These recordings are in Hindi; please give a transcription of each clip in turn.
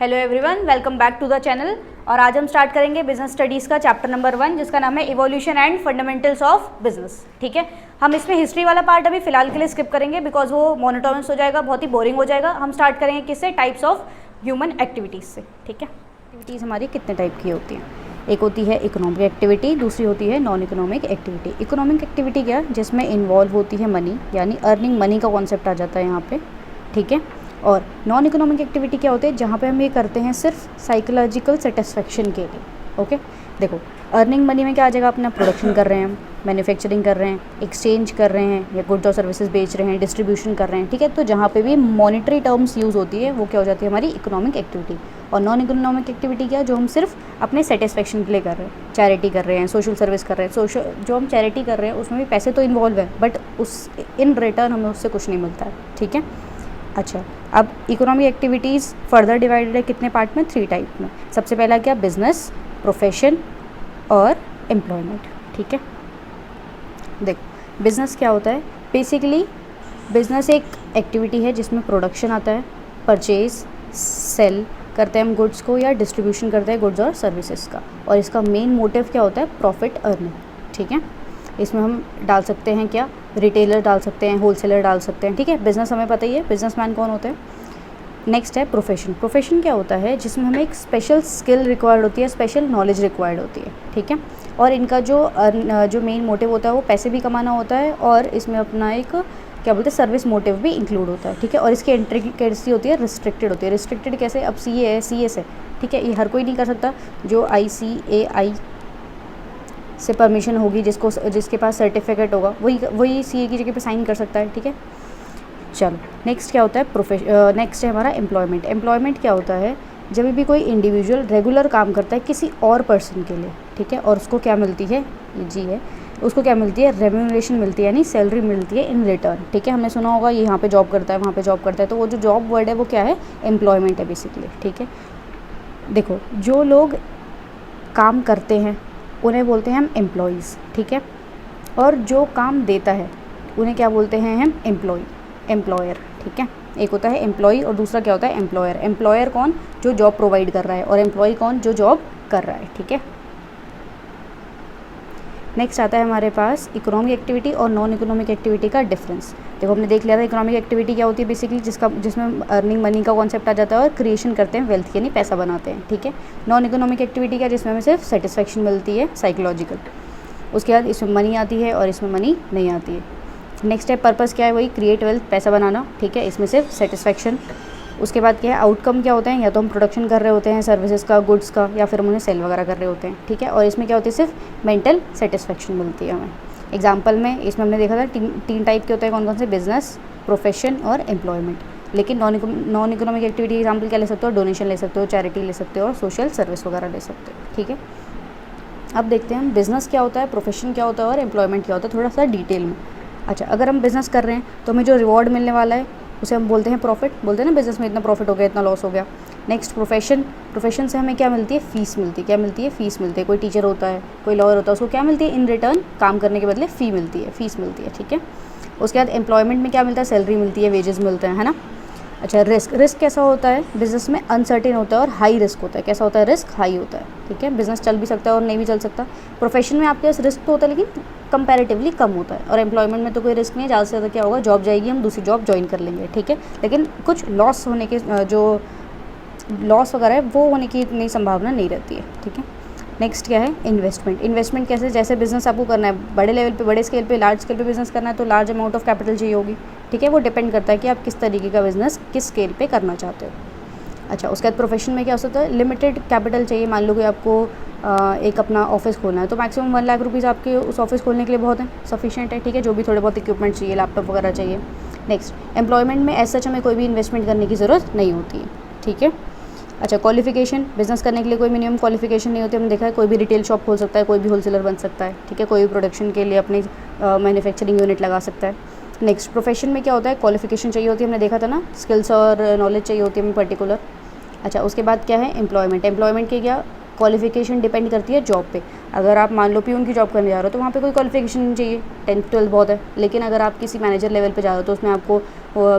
Hello everyone, welcome back to the channel. और आज हम स्टार्ट करेंगे बिजनेस स्टडीज़ का चैप्टर नंबर 1 जिसका नाम है evolution and fundamentals of business. ठीक है, हम इसमें हिस्ट्री वाला पार्ट अभी फिलहाल के लिए स्किप करेंगे बिकॉज वो मोनोटोनस हो जाएगा, बहुत ही बोरिंग हो जाएगा। हम स्टार्ट करेंगे किससे? टाइप्स ऑफ ह्यूमन एक्टिविटीज़ से। ठीक है, एक्टिविटीज़ हमारी कितने टाइप की होती हैं? एक होती है इकोनॉमिक एक्टिविटी, दूसरी होती है non economic activity. Economic activity क्या? जिसमें इन्वॉल्व होती है मनी, यानी अर्निंग मनी का कॉन्सेप्ट आ जाता है यहाँ पे। ठीक है, और नॉन इकोनॉमिक एक्टिविटी क्या होते हैं? जहाँ पे हम ये करते हैं सिर्फ साइकोलॉजिकल सेटिस्फेक्शन के लिए। ओके, देखो अर्निंग मनी में क्या आ जाएगा? अपना प्रोडक्शन कर रहे हैं, मैन्युफैक्चरिंग कर रहे हैं, एक्सचेंज कर रहे हैं या गुड्स और सर्विसेज बेच रहे हैं, डिस्ट्रीब्यूशन कर रहे हैं। ठीक है, तो जहाँ पे भी मॉनिटरी टर्म्स यूज़ होती है वो क्या हो जाती है? हमारी इकोनॉमिक एक्टिविटी। और नॉन इकोनॉमिक एक्टिविटी क्या? जो हम सिर्फ अपने सेटिस्फेक्शन के लिए कर रहे हैं, चैरिटी कर रहे हैं, सोशल सर्विस कर रहे हैं। सोशल जो हम चैरिटी कर रहे हैं उसमें भी पैसे तो इन्वॉल्व है, बट उस इन रिटर्न हमें उससे कुछ नहीं मिलता है। ठीक है, अच्छा, अब इकोनॉमिक एक्टिविटीज़ फर्दर डिवाइडेड है कितने पार्ट में? 3 टाइप में। सबसे पहला क्या? बिजनेस, प्रोफेशन और एम्प्लॉयमेंट। ठीक है, देखो बिज़नेस क्या होता है? बेसिकली बिज़नेस एक एक्टिविटी है जिसमें प्रोडक्शन आता है, परचेज, सेल करते हैं हम गुड्स को या डिस्ट्रीब्यूशन करते हैं गुड्स और सर्विसेज का। और इसका मेन मोटिव क्या होता है? Profit earning. ठीक है, इसमें हम डाल सकते हैं क्या? रिटेलर डाल सकते हैं, होलसेलर डाल सकते हैं। ठीक है, बिज़नेस हमें पता ही है बिजनेसमैन कौन होते हैं। नेक्स्ट है प्रोफेशन। प्रोफेशन क्या होता है? जिसमें हमें एक स्पेशल स्किल रिक्वायर्ड होती है, स्पेशल नॉलेज रिक्वायर्ड होती है। ठीक है, और इनका जो मेन मोटिव होता है वो पैसे भी कमाना होता है और इसमें अपना एक क्या बोलते हैं सर्विस मोटिव भी इंक्लूड होता है। ठीक है, और इसकी एंट्री कैसी होती है? रिस्ट्रिक्टेड होती है। रिस्ट्रिक्टेड कैसे? अब CA है, CS है। ठीक है, ये हर कोई नहीं कर सकता। जो ICAI से परमिशन होगी, जिसके पास सर्टिफिकेट होगा वही CA की जगह पे साइन कर सकता है। ठीक है, चलो नेक्स्ट क्या होता है? नेक्स्ट है हमारा एम्प्लॉयमेंट। एम्प्लॉयमेंट क्या होता है? जब भी कोई इंडिविजुअल रेगुलर काम करता है किसी और पर्सन के लिए, ठीक है, और उसको क्या मिलती है? ये जी है, उसको क्या मिलती है? रेम्यूनरेशन मिलती है, यानी सैलरी मिलती है इन रिटर्न। ठीक है, हमने सुना होगा ये यहाँ पे जॉब करता है, वहाँ पे जॉब करता है, तो वो जो जॉब वर्ड है वो क्या है? एम्प्लॉयमेंट है बेसिकली। ठीक है, देखो जो लोग काम करते हैं उन्हें बोलते हैं हम एम्प्लॉयज़। ठीक है, और जो काम देता है उन्हें क्या बोलते हैं हम? एम्प्लॉयर। ठीक है, एक होता है एम्प्लॉय और दूसरा क्या होता है? एम्प्लॉयर। एम्प्लॉयर कौन? जो जॉब प्रोवाइड कर रहा है, और एम्प्लॉय कौन? जो जॉब कर रहा है। ठीक है, नेक्स्ट आता है हमारे पास इकोनॉमिक एक्टिविटी और नॉन इकोनॉमिक एक्टिविटी का डिफरेंस। देखो हमने देख लिया था इकोनॉमिक एक्टिविटी क्या होती है बेसिकली, जिसमें अर्निंग मनी का कॉन्सेप्ट आ जाता है और क्रिएशन करते हैं वेल्थ, यानी पैसा बनाते हैं। ठीक है, नॉन इकोनॉमिक एक्टिविटी क्या? जिसमें हमें सिर्फ सेटिस्फेक्शन मिलती है साइकोलॉजिकल। उसके बाद इसमें मनी आती है और इसमें मनी नहीं आती है। नेक्स्ट है पर्पस क्या है? वही क्रिएट वेल्थ, पैसा बनाना। ठीक है, इसमें सिर्फ सेटिस्फेक्शन। उसके बाद क्या है? आउटकम क्या होते हैं? या तो हम प्रोडक्शन कर रहे होते हैं सर्विसेज का, गुड्स का, या फिर हम उन्हें सेल वगैरह कर रहे होते हैं। ठीक है, और इसमें क्या होती है? सिर्फ मेंटल सेटिस्फेक्शन मिलती है हमें। एग्जाम्पल में इसमें हमने देखा था तीन टाइप के होते हैं। कौन कौन से? बिजनेस, प्रोफेशन और एम्प्लॉयमेंट। लेकिन नॉन इकोनॉमिक एक्टिविटी एग्जाम्पल क्या ले सकते हो? डोनेशन ले सकते हो, चैरिटी ले सकते हो और सोशल सर्विस वगैरह ले सकते हो। ठीक है, अब देखते हैं हम बिज़नेस क्या होता है, प्रोफेशन क्या होता है और एम्प्लॉयमेंट क्या होता है, थोड़ा सा डिटेल में। अच्छा, अगर हम बिज़नेस कर रहे हैं तो हमें जो रिवॉर्ड मिलने वाला है उसे हम बोलते हैं प्रॉफिट। बोलते हैं ना बिज़नेस में इतना प्रॉफिट हो गया, इतना लॉस हो गया। नेक्स्ट प्रोफेशन से हमें क्या मिलती है? फीस मिलती है। क्या मिलती है? फीस मिलती है। कोई टीचर होता है, कोई लॉयर होता है, उसको क्या मिलती है? इन रिटर्न काम करने के बदले फ़ी मिलती है, फीस मिलती है। ठीक है, उसके बाद एम्प्लॉयमेंट में क्या मिलता है? सैलरी मिलती है, वेजेस मिलते हैं, है ना। अच्छा, रिस्क कैसा होता है? बिज़नेस में अनसर्टेन होता है और हाई रिस्क होता है। कैसा होता है? रिस्क हाई होता है। ठीक है, बिज़नेस चल भी सकता है और नहीं भी चल सकता। प्रोफेशन में आपके पास रिस्क तो होता है लेकिन कंपैरेटिवली कम होता है, और एम्प्लॉयमेंट में तो कोई रिस्क नहीं है। ज़्यादा से ज़्यादा क्या होगा? जॉब जाएगी, हम दूसरी जॉब ज्वाइन कर लेंगे। ठीक है, लेकिन कुछ लॉस होने के जो लॉस वगैरह है वो होने की इतनी संभावना नहीं रहती है। ठीक है, नेक्स्ट क्या है? इन्वेस्टमेंट। इन्वेस्टमेंट कैसे? जैसे बिज़नेस आपको करना है बड़े लेवल पे, बड़े स्केल पे, लार्ज स्केल पे बिज़नेस करना है तो लार्ज अमाउंट ऑफ कैपिटल चाहिए होगी। ठीक है, वो डिपेंड करता है कि आप किस तरीके का बिज़नेस किस स्केल पे करना चाहते हो। अच्छा, उसके बाद प्रोफेशन में क्या हो सकता है? लिमिटेड कैपिटल चाहिए। मान लो कि आपको एक अपना ऑफिस खोलना है तो मैक्सिमम 1 लाख रुपीज़ आपके उस ऑफिस खोलने के लिए बहुत है, सफिशिएंट है। ठीक है, जो भी थोड़े बहुत इक्विपमेंट चाहिए, लैपटॉप वगैरह चाहिए। नेक्स्ट एम्प्लॉयमेंट में ऐसा हमें कोई भी इन्वेस्टमेंट करने की ज़रूरत नहीं होती है। ठीक है, अच्छा, क्वालिफिकेशन। बिज़नेस करने के लिए कोई मिनिमम क्वालिफिकेशन नहीं होती। हमने देखा है कोई भी रिटेल शॉप खोल सकता है, कोई भी होलसेलर बन सकता है। ठीक है, कोई भी प्रोडक्शन के लिए अपनी मैन्युफैक्चरिंग यूनिट लगा सकता है। नेक्स्ट प्रोफेशन में क्या होता है? क्वालिफिकेशन चाहिए होती है, हमने देखा था ना, स्किल्स और नॉलेज चाहिए होती है हमें पर्टिकुलर। अच्छा, उसके बाद क्या है? एम्प्लॉयमेंट। एम्प्लॉयमेंट के क्या? क्वालिफिकेशन डिपेंड करती है जॉब पे। अगर आप मान लो पियून की जॉब करने जा रहे हो तो वहाँ पे कोई क्वालिफिकेशन नहीं चाहिए, 10th 12th बहुत है। लेकिन अगर आप किसी मैनेजर लेवल पे जा रहे हो तो उसमें आपको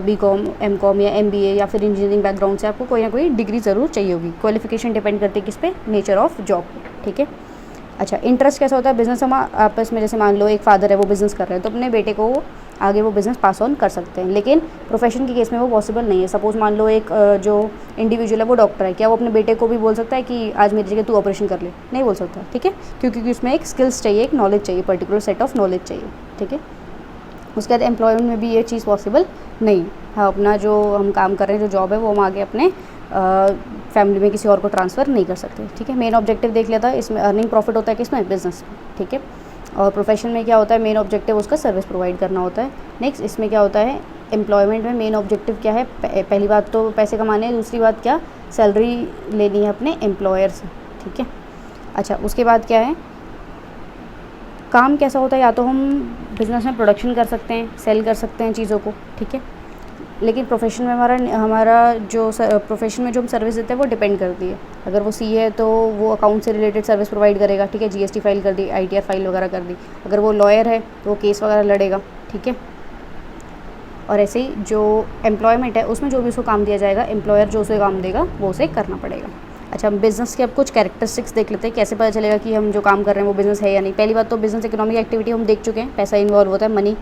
BCom MCom या MBA या फिर इंजीनियरिंग बैकग्राउंड से आपको कोई ना कोई डिग्री ज़रूर चाहिए होगी। क्वालिफिकेशन डिपेंड करती है किस पे, नेचर ऑफ जॉब पे, ठीक है। अच्छा, इंटरेस्ट कैसा होता है बिज़नेस, हम आपस में जैसे मान लो एक फादर है वो बिज़नेस कर रहे हैं तो अपने बेटे को आगे वो बिज़नेस पास ऑन कर सकते हैं। लेकिन प्रोफेशन के केस में वो पॉसिबल नहीं है। सपोज़ मान लो एक जो इंडिविजुअल है वो डॉक्टर है, क्या वो अपने बेटे को भी बोल सकता है कि आज मेरी जगह तू ऑपरेशन कर ले? नहीं बोल सकता, ठीक है, क्योंकि उसमें एक स्किल्स चाहिए, एक नॉलेज चाहिए, पर्टिकुलर सेट ऑफ नॉलेज चाहिए, ठीक है। उसके बाद एम्प्लॉयमेंट में भी ये चीज़ पॉसिबल नहीं। हाँ, अपना जो हम काम कर रहे हैं, जो जॉब है, वो हम आगे अपने फैमिली में किसी और को ट्रांसफ़र नहीं कर सकते, ठीक है। मेन ऑब्जेक्टिव देख लिया था, इसमें अर्निंग प्रॉफिट होता है किसमें, बिजनेस में, ठीक है। और प्रोफेशन में क्या होता है, मेन ऑब्जेक्टिव उसका सर्विस प्रोवाइड करना होता है। नेक्स्ट इसमें क्या होता है, एम्प्लॉयमेंट में मेन ऑब्जेक्टिव क्या है, पहली बात तो पैसे कमाने हैं, दूसरी बात क्या, सैलरी लेनी है अपने एम्प्लॉयर से, ठीक है। अच्छा, उसके बाद क्या है, काम कैसा होता है, या तो हम बिज़नेस में प्रोडक्शन कर सकते हैं, सेल कर सकते हैं चीज़ों को, ठीक है। लेकिन प्रोफेशन में हमारा जो प्रोफेशन में जो हम सर्विस देते हैं वो डिपेंड करती है। अगर वो CA है तो वो अकाउंट से रिलेटेड सर्विस प्रोवाइड करेगा, ठीक है, GST फाइल कर दी, ITR फाइल वगैरह कर दी। अगर वो लॉयर है तो वो केस वगैरह लड़ेगा, ठीक है। और ऐसे ही जो एम्प्लॉयमेंट है उसमें जो भी उसको काम दिया जाएगा, एम्प्लॉयर जो उसे काम देगा वो उसे करना पड़ेगा। अच्छा, हम बिज़नेस के अब कुछ कैरेक्टरिस्टिक्स देख लेते हैं, कैसे पता चलेगा कि हम जो काम कर रहे हैं वो बिज़नेस है या नहीं। पहली बात तो बिज़नेस इकोनॉमिक एक्टिविटी हम देख चुके हैं, पैसा इन्वॉल्व होता है, मनी,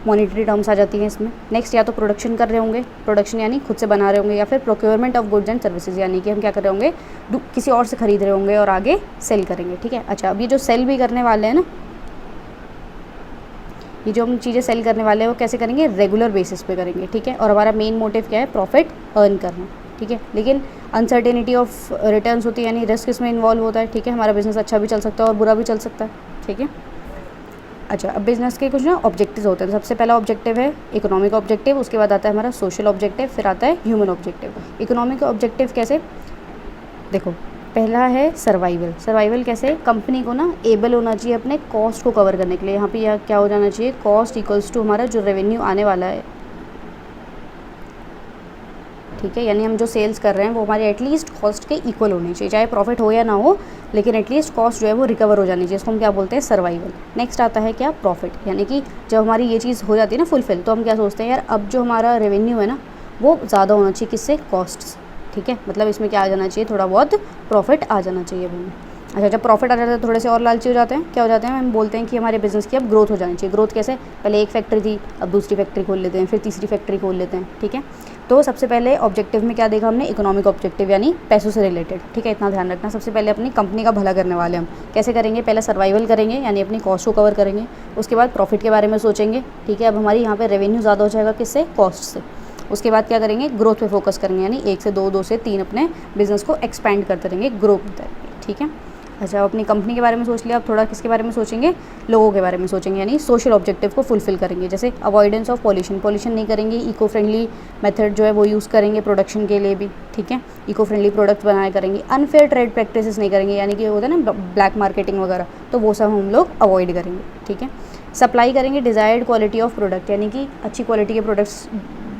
मॉनिटरी टर्म्स आ जाती हैं इसमें। नेक्स्ट, या तो प्रोडक्शन कर रहे होंगे, प्रोडक्शन यानी खुद से बना रहे होंगे, या फिर procurement of goods and services, यानी कि हम क्या कर रहे होंगे, किसी और से खरीद रहे होंगे और आगे सेल करेंगे, ठीक है। अच्छा, अब ये जो सेल भी करने वाले हैं ना, ये जो हम चीज़ें सेल करने वाले हैं वो कैसे करेंगे, रेगुलर बेसिस पे करेंगे, ठीक है। और हमारा मेन मोटिव क्या है, प्रॉफिट अर्न करना, ठीक है। लेकिन अनसर्टेनिटी ऑफ रिटर्न्स होती है, यानी रिस्क इसमें इन्वॉल्व होता है, ठीक है। हमारा बिज़नेस अच्छा भी चल सकता है और बुरा भी चल सकता है, ठीक है। अच्छा, अब बिज़नेस के कुछ ना ऑब्जेक्टिव्स होते हैं। सबसे पहला ऑब्जेक्टिव है इकोनॉमिक ऑब्जेक्टिव, उसके बाद आता है हमारा सोशल ऑब्जेक्टिव, फिर आता है ह्यूमन ऑब्जेक्टिव। इकोनॉमिक ऑब्जेक्टिव कैसे, देखो, पहला है सर्वाइवल। सर्वाइवल कैसे, कंपनी को ना एबल होना चाहिए अपने कॉस्ट को कवर करने के लिए। यहाँ पे यह क्या हो जाना चाहिए, कॉस्ट इक्वल्स टू हमारा जो रेवेन्यू आने वाला है, ठीक है। यानी हम जो सेल्स कर रहे हैं वो हमारे एटलीस्ट कॉस्ट के इक्वल होनी चाहिए, चाहे प्रॉफिट हो या ना हो, लेकिन एटलीस्ट कॉस्ट जो है वो रिकवर हो जानी चाहिए। इसको हम क्या बोलते हैं, सर्वाइवल। नेक्स्ट आता है क्या, प्रॉफिट, यानी कि जब हमारी ये चीज़ हो जाती है ना फुलफिल, तो हम क्या सोचते हैं, यार अब जो हमारा रेवेन्यू है ना वो ज़्यादा होना चाहिए, किससे, कॉस्ट से, ठीक है। मतलब इसमें क्या आ जाना चाहिए, थोड़ा बहुत प्रॉफिट आ जाना चाहिए हमें। अच्छा, जब प्रॉफिट आ जाता है थोड़े से और लालची हो जाते हैं, क्या हो जाते हैं, हम बोलते हैं कि हमारे बिज़नेस की अब ग्रोथ हो जानी चाहिए। ग्रोथ कैसे, पहले एक फैक्ट्री थी, अब दूसरी फैक्ट्री खोल लेते हैं, फिर तीसरी फैक्ट्री खोल लेते हैं, ठीक है। तो सबसे पहले ऑब्जेक्टिव में क्या देखा हमने, इकोनॉमिक ऑब्जेक्टिव यानी पैसों से रिलेटेड, ठीक है। इतना ध्यान रखना, सबसे पहले अपनी कंपनी का भला करने वाले हम कैसे करेंगे, पहले सर्वाइवल करेंगे यानी अपनी कॉस्ट को कवर करेंगे, उसके बाद प्रॉफिट के बारे में सोचेंगे, ठीक है। अब हमारी यहाँ पे रेवेन्यू ज़्यादा हो जाएगा, किससे, कॉस्ट से। उसके बाद क्या करेंगे, ग्रोथ पे फोकस करेंगे, यानी 1 से 2, 2 से 3 अपने बिजनेस को एक्सपैंड करते रहेंगे, ग्रो करते रहेंगे, ठीक है। अच्छा, अपनी कंपनी के बारे में सोच लिया, अब थोड़ा किसके बारे में सोचेंगे, लोगों के बारे में सोचेंगे, यानी सोशल ऑब्जेक्टिव को फुलफिल करेंगे। जैसे अवॉइडेंस ऑफ पॉल्यूशन नहीं करेंगे, इको फ्रेंडली मेथड जो है वो यूज़ करेंगे प्रोडक्शन के लिए भी, ठीक है। इको फ्रेंडली प्रोडक्ट बनाया करेंगे, अनफेयर ट्रेड प्रैक्टिसेस नहीं करेंगे, यानी कि होता है ना ब्लैक मार्केटिंग वगैरह, तो वो सब हम लोग अवॉइड करेंगे, ठीक है। सप्लाई करेंगे डिज़ायर्ड क्वालिटी ऑफ प्रोडक्ट, यानी कि अच्छी क्वालिटी के प्रोडक्ट्स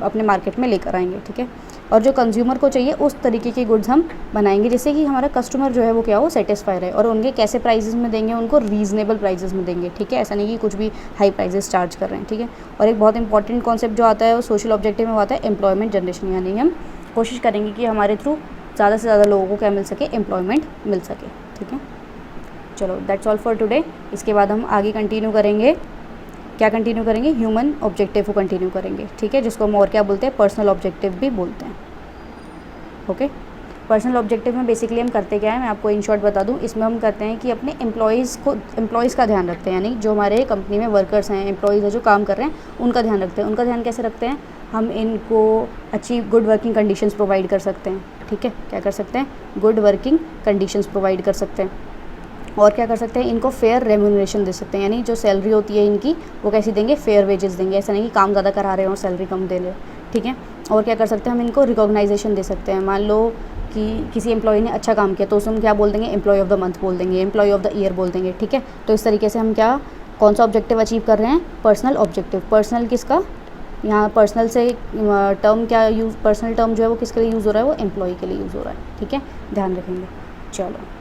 अपने मार्केट में लेकर आएंगे, ठीक है। और जो कंज्यूमर को चाहिए उस तरीके के गुड्स हम बनाएंगे जिससे कि हमारा कस्टमर जो है वो क्या हो, सेटिस्फाई रहे। और उनके कैसे प्राइसेस में देंगे, उनको रीज़नेबल प्राइसेस में देंगे, ठीक है। ऐसा नहीं कि कुछ भी हाई प्राइसेस चार्ज कर रहे हैं, ठीक है। और एक बहुत इंपॉर्टेंट कॉन्सेप्ट जो आता है वो सोशल ऑब्जेक्टिव में आता है एम्प्लॉयमेंट जनरेशन, यानी हम कोशिश करेंगे कि हमारे थ्रू ज़्यादा से ज़्यादा लोगों को क्या मिल सके, एम्प्लॉयमेंट मिल सके, ठीक है। चलो, दैट्स ऑल फॉर टुडे। इसके बाद हम आगे कंटिन्यू करेंगे, क्या कंटिन्यू करेंगे, ह्यूमन ऑब्जेक्टिव को कंटिन्यू करेंगे, ठीक है, जिसको हम और क्या बोलते हैं, पर्सनल ऑब्जेक्टिव भी बोलते हैं, ओके। पर्सनल ऑब्जेक्टिव में बेसिकली हम करते क्या है, मैं आपको इन शॉर्ट बता दूं। इसमें हम करते हैं कि अपने एम्प्लॉयज़ का ध्यान रखते हैं, यानी जो हमारे कंपनी में वर्कर्स हैं, एम्प्लॉयज़ हैं जो काम कर रहे हैं, उनका ध्यान रखते हैं। उनका ध्यान कैसे रखते हैं, हम इनको अच्छी गुड वर्किंग कंडीशंस प्रोवाइड कर सकते हैं, ठीक है। क्या कर सकते हैं, गुड वर्किंग कंडीशंस प्रोवाइड कर सकते हैं। और क्या कर सकते हैं, इनको फेयर रेम्यूनरेशन दे सकते हैं, यानी जो सैलरी होती है इनकी वो कैसी देंगे, फेयर वेजेस देंगे। ऐसा नहीं कि काम ज़्यादा करा रहे हो और सैलरी कम दे रहे, ठीक है। और क्या कर सकते हैं, हम इनको रिकॉग्नाइजेशन दे सकते हैं। मान लो कि किसी एम्प्लॉय ने अच्छा काम किया तो उसे हम क्या बोल देंगे, एम्प्लॉय ऑफ द मंथ बोल देंगे, एम्प्लॉय ऑफ द ईयर बोल देंगे, ठीक है। तो इस तरीके से हम क्या, कौन सा ऑब्जेक्टिव अचीव कर रहे हैं, पर्सनल ऑब्जेक्टिव। पर्सनल किसका, यहाँ पर्सनल से टर्म क्या यूज़, पर्सनल टर्म जो है वो किसके लिए यूज़ हो रहा है, वो एम्प्लॉय के लिए यूज़ हो रहा है, ठीक है, ध्यान रखेंगे। चलो।